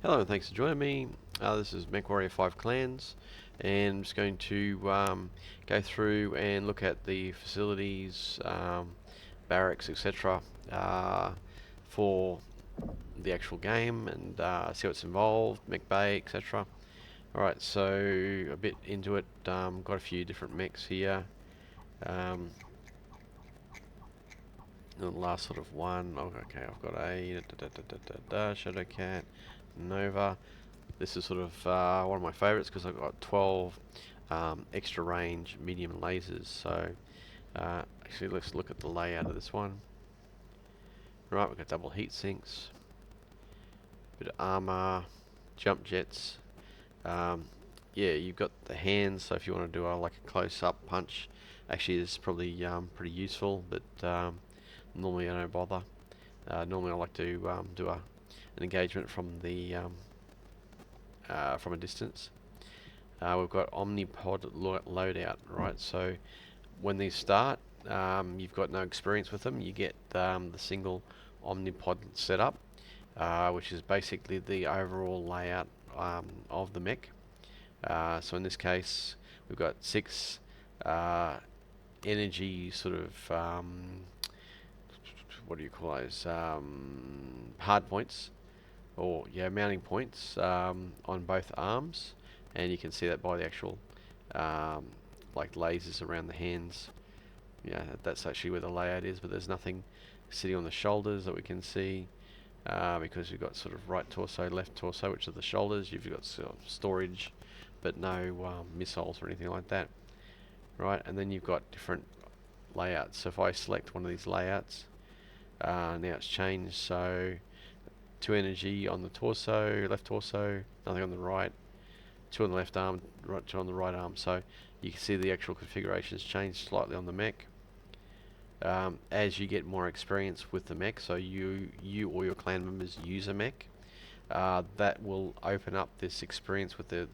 Hello and thanks for joining me. This is MechWarrior 5 Clans, and I'm just going to go through and look at the facilities, barracks, etc. For the actual game and see what's involved, mech bay, etc. Alright, so a bit into it, got a few different mechs here. Um, the last sort of one, okay, I've got a Shadow Cat, Nova. This is sort of one of my favorites because I've got 12 extra range medium lasers. So actually let's look at the layout of this one. Right, we've got double heat sinks, bit of armor, jump jets. Yeah, you've got the hands, so if you want to do like a close-up punch, actually it's probably pretty useful, but normally I don't bother. Normally I like to do an engagement from a distance. We've got omnipod loadout, right? So when these start, you've got no experience with them. You get the single omnipod setup, which is basically the overall layout of the mech. So in this case, we've got 6 energy sort of what do you call those? Hard points, or yeah, mounting points on both arms, and you can see that by the actual um, like lasers around the hands. Yeah, that's actually where the layout is, but there's nothing sitting on the shoulders that we can see because you've got sort of right torso, left torso, which are the shoulders. You've got sort of storage, but no missiles or anything like that, right? And then you've got different layouts. So if I select one of these layouts, now it's changed. So 2 energy on the torso, left torso, nothing on the right, 2 on the left arm, 2 on the right arm. So you can see the actual configurations change slightly on the mech. As you get more experience with the mech, so you or your clan members use a mech, that will open up this experience with the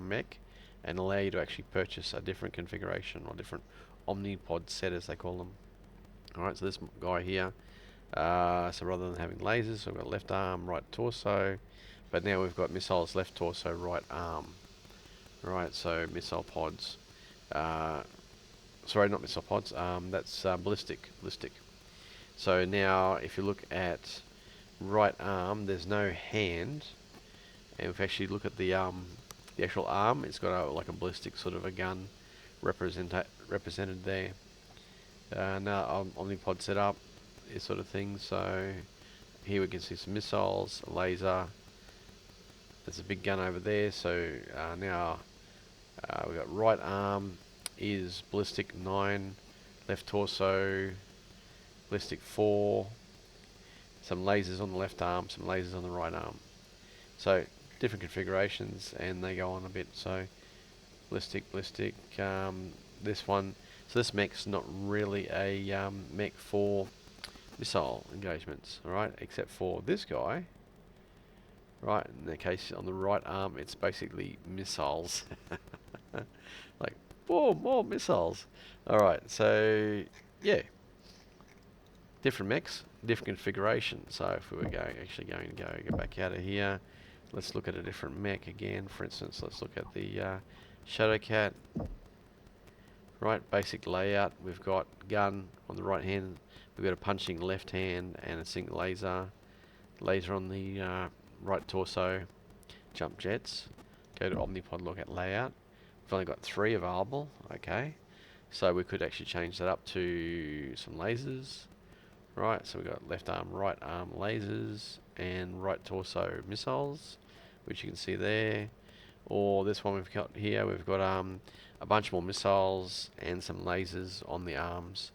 mech and allow you to actually purchase a different configuration or different omnipod set, as they call them. Alright, so this guy here, so rather than having lasers, we've got left arm, right torso, but now we've got missiles, left torso, right arm. Right, so missile pods. Sorry, not missile pods. That's ballistic. So now, if you look at right arm, there's no hand, and if you actually look at the actual arm, it's got like a ballistic sort of a gun represented there. Now omnipod set up, this sort of thing. So here we can see some missiles, a laser. There's a big gun over there. So now we've got right arm is ballistic 9, left torso ballistic 4, some lasers on the left arm, some lasers on the right arm. So different configurations, and they go on a bit. So ballistic. This one, so this mech's not really a mech for missile engagements, alright, except for this guy. Right, in the case on the right arm, it's basically missiles. Like, boom, more missiles. Alright, so yeah, different mechs, different configuration. So if we were actually going to go back out of here, let's look at a different mech again. For instance, let's look at the Shadow Cat. Right, basic layout. We've got gun on the right hand. We've got a punching left hand and a single laser. Laser on the right torso. Jump jets. Go to Omnipod, look at layout. We've only got 3 available. Okay, so we could actually change that up to some lasers. Right, so we've got left arm, right arm lasers, and right torso missiles, which you can see there. Or this one we've got here, we've got a bunch more missiles and some lasers on the arms.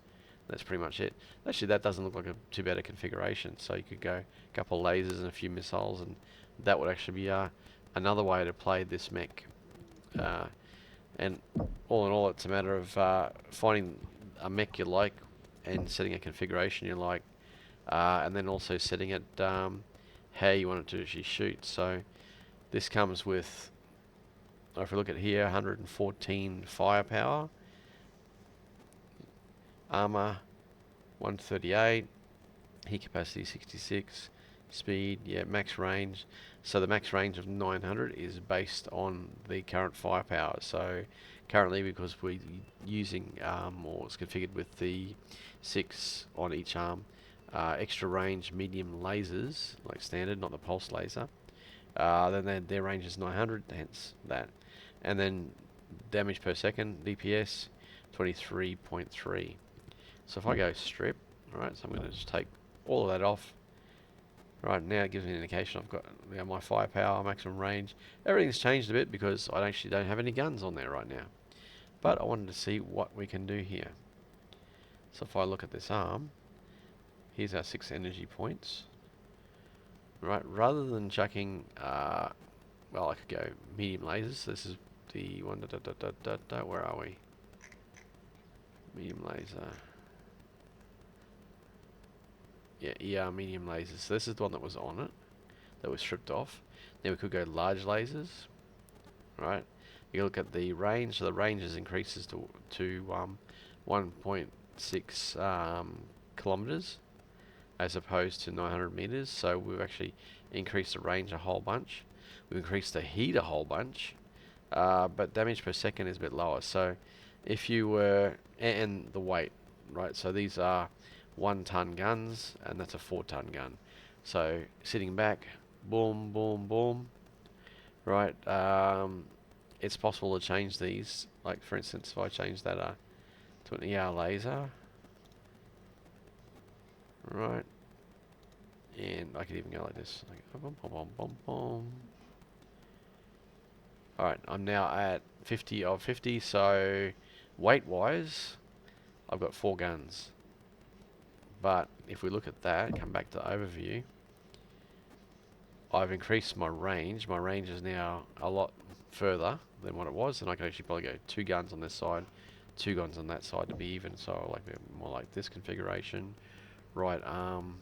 That's pretty much it. Actually, that doesn't look like a too bad a configuration. So you could go a couple of lasers and a few missiles, and that would actually be another way to play this mech. And all in all, it's a matter of finding a mech you like and setting a configuration you like, and then also setting it how you want it to actually shoot. So this comes with, if we look at here, 114 firepower, armor 138, heat capacity 66, speed, yeah, max range. So the max range of 900 is based on the current firepower. So currently, because we're using or it's configured with the 6 on each arm, extra range medium lasers, like standard, not the pulse laser, then their range is 900, hence that. And then damage per second, DPS, 23.3. So if I go strip, right, so I'm going to just take all of that off. Right, now it gives me an indication I've got my firepower, maximum range. Everything's changed a bit because I actually don't have any guns on there right now. But I wanted to see what we can do here. So if I look at this arm, here's our 6 energy points. Right, rather than chucking, well, I could go medium lasers. This is the one, where are we? Medium laser. Yeah, medium lasers. So this is the one that was on it, that was stripped off. Then we could go large lasers, right? You look at the range. So the range increases to 1.6 kilometers as opposed to 900 meters. So we've actually increased the range a whole bunch. We've increased the heat a whole bunch, but damage per second is a bit lower. So if you were, and the weight, right? So these are 1 ton guns, and that's a 4 ton gun. So sitting back, boom, boom, boom, right? It's possible to change these. Like for instance, if I change that to an ER laser, right? And I could even go like this. Like, boom, boom, boom, boom, boom. Alright, I'm now at 50 of 50, so weight-wise, I've got 4 guns. But if we look at that, come back to overview, I've increased my range. My range is now a lot further than what it was, and I can actually probably go 2 guns on this side, 2 guns on that side to be even. So I like more like this configuration. Right arm,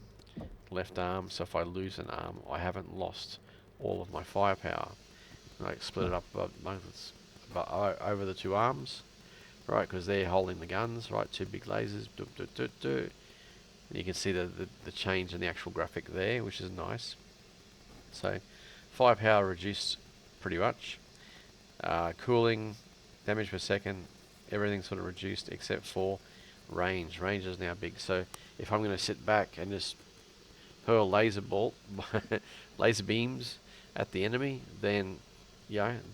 left arm. So if I lose an arm, I haven't lost all of my firepower. Like split it up over the 2 arms, right? Because they're holding the guns, right? 2 big lasers. And you can see the change in the actual graphic there, which is nice. So firepower reduced pretty much. Cooling, damage per second, everything's sort of reduced except for range. Range is now big. So if I'm going to sit back and just hurl laser beams at the enemy, then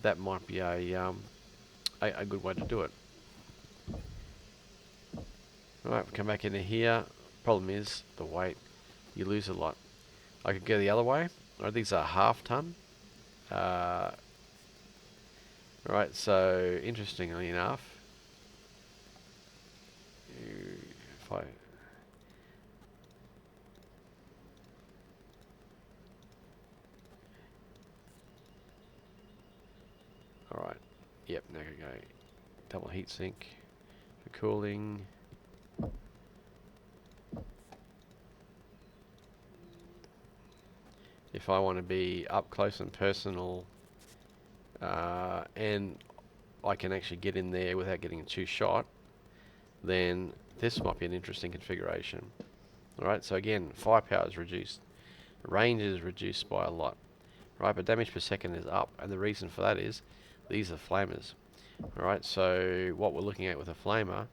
that might be a good way to do it. Alright, we come back into here. Problem is the weight. You lose a lot. I could go the other way. Alright, these are half ton. Right, so interestingly enough, if I alright, yep, now I can go double heat sink for cooling. If I want to be up close and personal, and I can actually get in there without getting too shot, then this might be an interesting configuration. Alright, so again, firepower is reduced, range is reduced by a lot, right? But damage per second is up, and the reason for that is these are flamers. Alright, so what we're looking at with a flamer,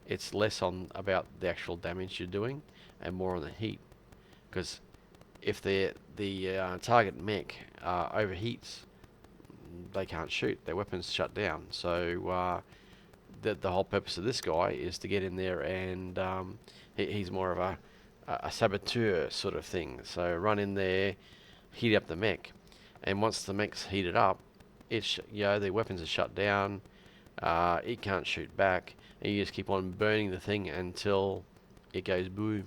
it's less on about the actual damage you're doing and more on the heat, because if the target mech overheats, they can't shoot. Their weapons shut down. So the whole purpose of this guy is to get in there, and he's more of a saboteur sort of thing. So run in there, heat up the mech, and once the mech's heated up, the weapons are shut down. It can't shoot back, and you just keep on burning the thing until it goes boom.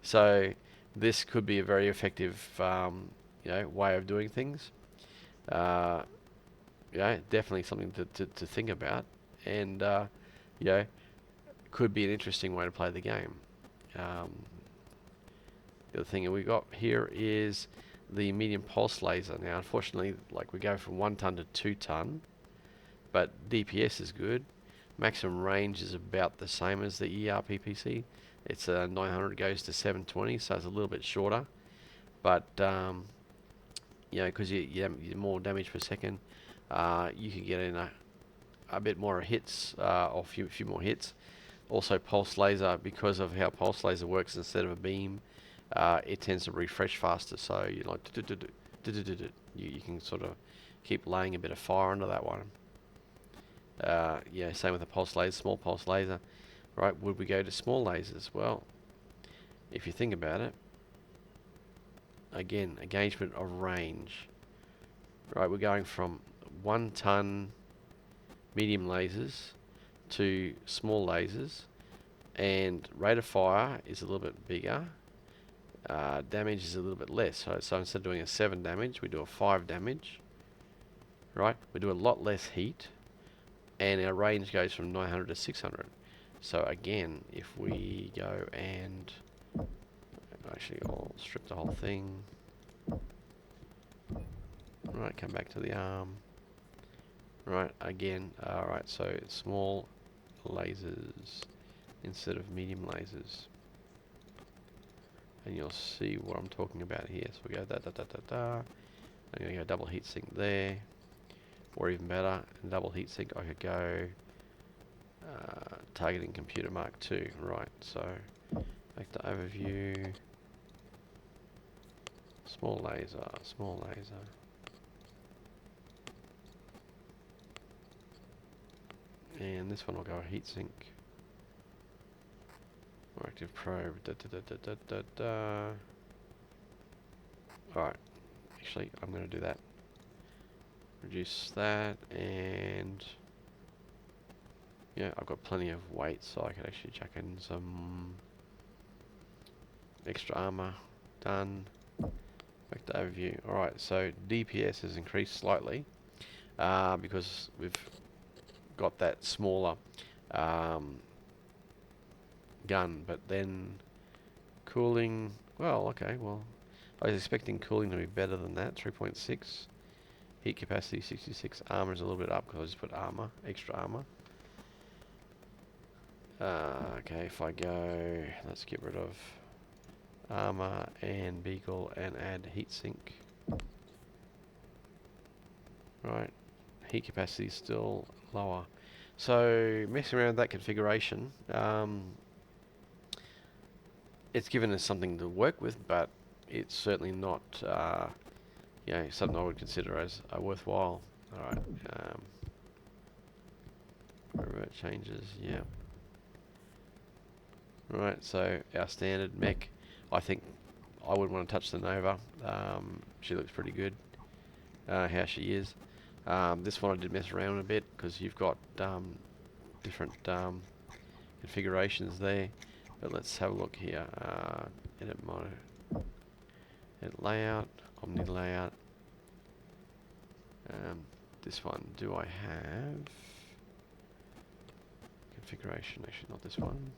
So this could be a very effective, way of doing things. Definitely something to think about, and could be an interesting way to play the game. The other thing we got here is the medium pulse laser. Now, unfortunately, like we go from 1 ton to 2 ton, but DPS is good. Maximum range is about the same as the ERPPC. It's 900 goes to 720, so it's a little bit shorter. but you know, because you're more damage per second, you can get in a bit more hits, or a few more hits. Also, pulse laser, because of how pulse laser works instead of a beam, it tends to refresh faster. So you like you can sort of keep laying a bit of fire under that one. Yeah, same with the pulse laser, small pulse laser. Right? Would we go to small lasers? Well, if you think about it, again, engagement of range. Right, we're going from 1 ton medium lasers to small lasers, and rate of fire is a little bit bigger. Damage is a little bit less. So instead of doing a 7 damage, we do a 5 damage. Right, we do a lot less heat, and our range goes from 900 to 600. So again, if we go and actually, I'll strip the whole thing. Right, come back to the arm. Right, again, alright, so small lasers instead of medium lasers. And you'll see what I'm talking about here. So we go I'm going to go double heatsink there. Or even better, double heatsink, I could go targeting computer Mark II. Right, so back to overview. Small laser, small laser. And this one will go heatsink. Active probe. Alright, actually, I'm going to do that. Reduce that, and yeah, I've got plenty of weight, so I could actually chuck in some extra armor. Done. Back to overview. Alright, so DPS has increased slightly because we've got that smaller gun, but then cooling, well, okay, well, I was expecting cooling to be better than that. 3.6. Heat capacity 66. Armor is a little bit up because I just put armor, extra armor. Okay, if I go, let's get rid of armor and beagle and add heatsink. Right, heat capacity is still lower. So messing around with that configuration, it's given us something to work with, but it's certainly not, you know, something I would consider as a worthwhile. All right, revert changes, yeah. Right, so our standard mech, I think I wouldn't want to touch the Nova. She looks pretty good, how she is. This one I did mess around a bit because you've got different configurations there. But let's have a look here. Edit mode, edit layout, omni layout. This one, do I have configuration? Actually, not this one.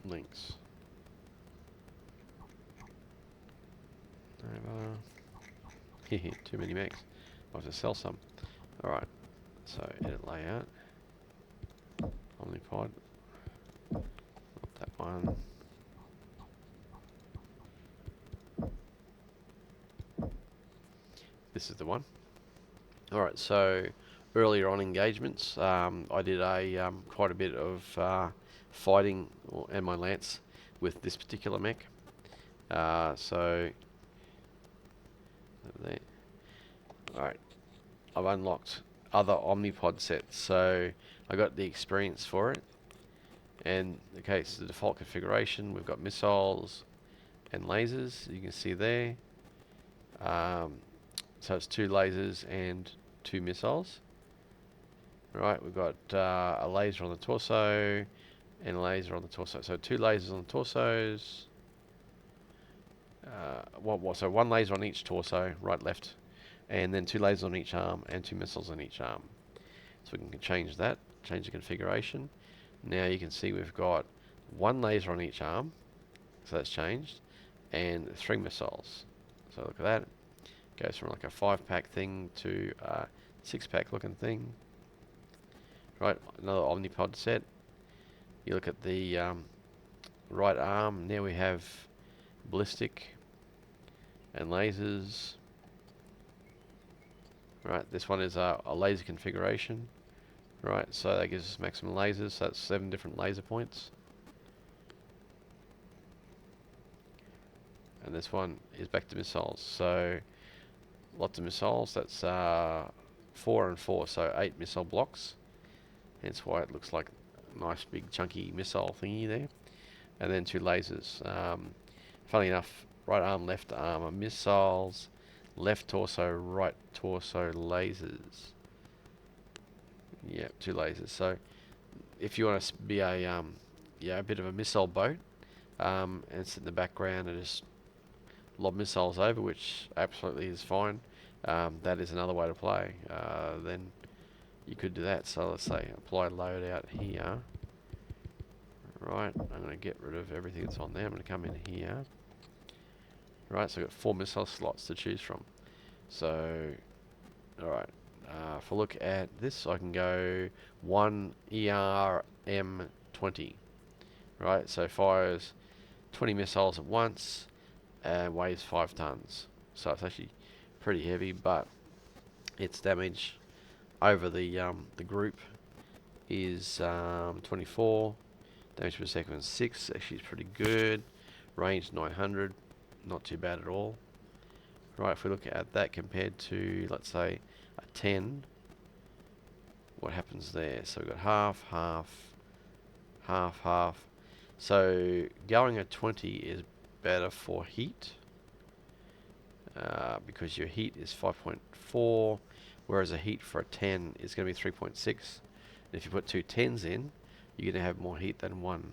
Links. Hehe, too many mechs. I'll have to sell some. Alright, so edit layout. Omnipod. Not that one. This is the one. Alright, so earlier on engagements, I did a quite a bit of fighting and my lance with this particular mech. So there. Alright, I've unlocked other Omnipod sets, so I got the experience for it. And okay, so the default configuration, we've got missiles and lasers, you can see there. So it's 2 lasers and 2 missiles. Right, we've got a laser on the torso and a laser on the torso. So 2 lasers on the torsos. So 1 laser on each torso, right, left, and then 2 lasers on each arm and 2 missiles on each arm. So we can change that, change the configuration. Now you can see we've got 1 laser on each arm, so that's changed, and 3 missiles. So look at that. Goes from like a 5-pack thing to a 6-pack looking thing. Right, another Omnipod set. You look at the right arm, now we have ballistic and lasers. Right, this one is a laser configuration. Right, so that gives us maximum lasers, so that's 7 different laser points. And this one is back to missiles, so lots of missiles, that's 4 and 4, so 8 missile blocks. Hence why it looks like a nice big chunky missile thingy there. And then 2 lasers. Funnily enough, right arm, left arm are missiles, left torso, right torso lasers. Yeah, 2 lasers. So if you want to be a bit of a missile boat, and sit in the background and just lob missiles over, which absolutely is fine. That is another way to play. Then you could do that. So let's say apply loadout here. Right, I'm going to get rid of everything that's on there. I'm going to come in here. Right, so I've got 4 missile slots to choose from. So, alright, if I look at this, I can go 1 ERM20. Right, so fires 20 missiles at once and weighs 5 tons. So it's actually pretty heavy, but its damage over the group is 24. Damage per second is 6. Actually, it's pretty good. Range 900, not too bad at all. Right, if we look at that compared to, let's say, a 10, what happens there? So we've got half, half, half, half. So going at 20 is better for heat, because your heat is 5.4, whereas a heat for a 10 is going to be 3.6. And if you put 2 10s in, you're going to have more heat than one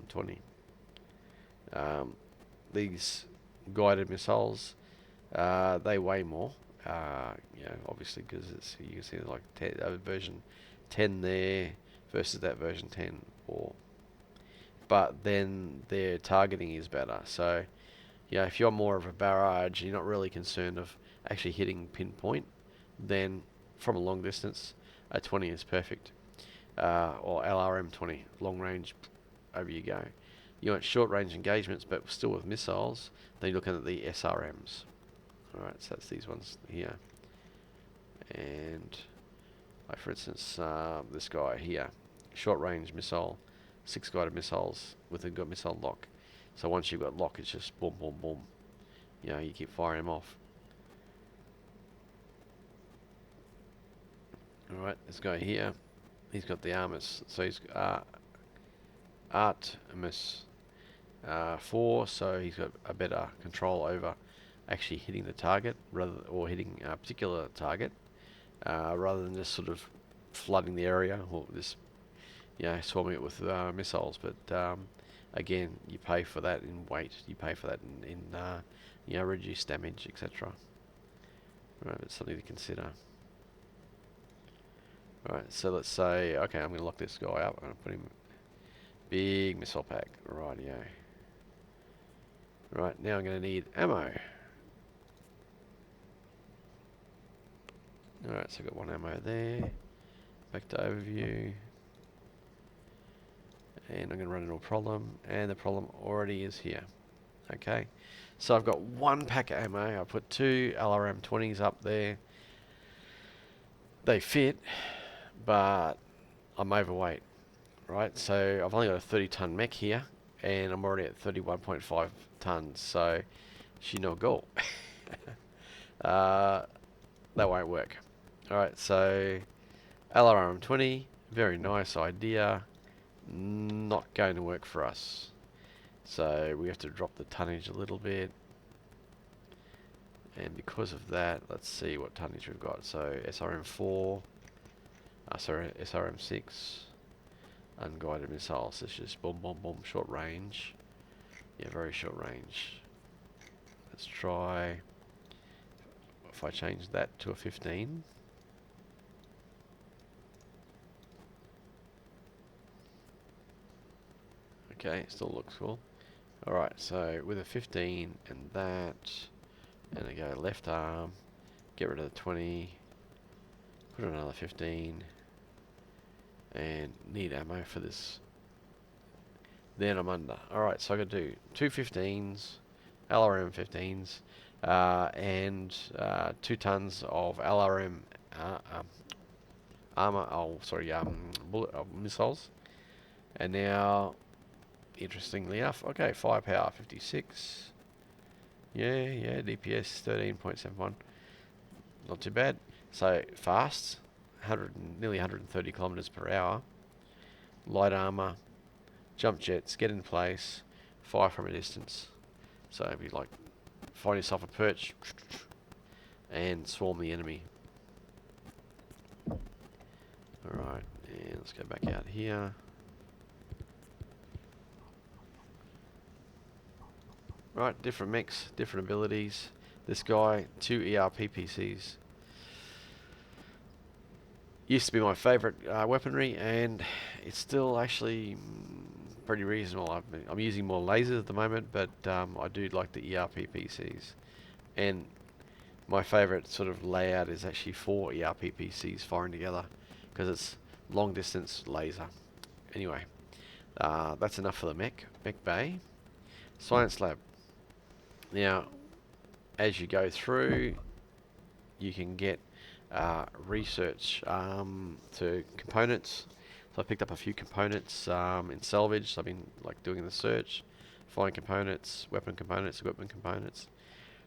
20. These guided missiles, they weigh more, obviously, because you can see there's like version 10 there versus that version 10. But then their targeting is better. So, if you're more of a barrage, you're not really concerned of actually hitting pinpoint, then from a long distance, a 20 is perfect. Or LRM 20, long range, over you go. You want short range engagements, but still with missiles, then you're looking at the SRMs. Alright, so that's these ones here. And, like for instance, this guy here, short range missile, 6 guided missiles with a good missile lock. So once you've got lock, it's just boom, boom, boom. You keep firing them off. Alright, this guy here, he's got the Artemis. So he's Artemis 4, so he's got a better control over actually hitting the target, or hitting a particular target, rather than just sort of flooding the area, or just swarming it with missiles. But again, you pay for that in weight, you pay for that in reduced damage, etc. Right, it's something to consider. Right, so let's say, okay, I'm going to lock this guy up. I'm going to put him big missile pack. Rightio. Right, now I'm going to need ammo. Alright, so I've got 1 ammo there. Back to overview. And I'm going to run into a problem. And the problem already is here. Okay. So I've got 1 pack of ammo. I put 2 LRM 20s up there. They fit, but I'm overweight. Right, so I've only got a 30-ton mech here, and I'm already at 31.5 tons, so she no go. That won't work. Alright, so LRM 20, very nice idea, not going to work for us. So we have to drop the tonnage a little bit, and because of that, let's see what tonnage we've got. So SRM 4, SRM 6, unguided missiles. It's just boom, boom, boom, short range. Yeah, very short range. Let's try, if I change that to a 15. Okay, still looks cool. Alright, so with a 15 and that, and I go left arm, get rid of the 20, put another 15, and need ammo for this. Then I'm under. Alright, so I gotta do two 15s, LRM 15s, and 2 tons of LRM armor, bullet missiles. And now, interestingly enough, okay, firepower 56. Yeah, DPS 13.71. Not too bad. So fast, nearly 130 kilometers per hour. Light armor, jump jets, get in place, fire from a distance. So if you like, find yourself a perch and swarm the enemy. Alright, and let's go back out here. Right, different mechs, different abilities. This guy, 2 ERP PCs. Used to be my favourite weaponry, and it's still actually pretty reasonable. I'm using more lasers at the moment, but I do like the ERP PCs. And my favourite sort of layout is actually 4 ERP PCs firing together, because it's long distance laser. Anyway, that's enough for the mech bay. Science lab. Now, as you go through, you can get research to components. So I picked up a few components in salvage. So I've been like doing the search, find components, weapon components, equipment components,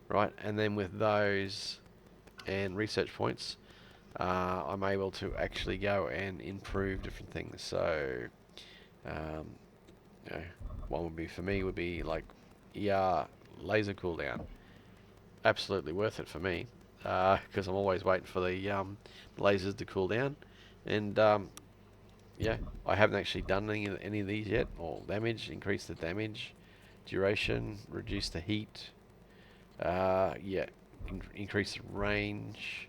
right? And then with those and research points, I'm able to actually go and improve different things. So, you know, one would be for me would be like laser cooldown. Absolutely worth it for me, because I'm always waiting for the lasers to cool down, and yeah, I haven't actually done any of these yet. Or damage, increase the damage, duration, reduce the heat, yeah, increase the range.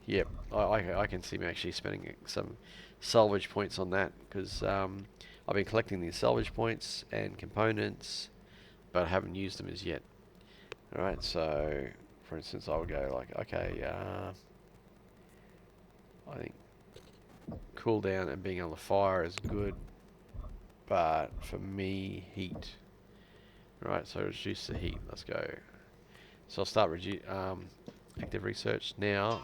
Yep, I can see me actually spending some salvage points on that, because I've been collecting these salvage points and components, but I haven't used them as yet. Alright, so for instance, I would go like, okay, I think cooldown and being able to fire is good, but for me, heat. Right, so reduce the heat. Let's go. So I'll start active research now.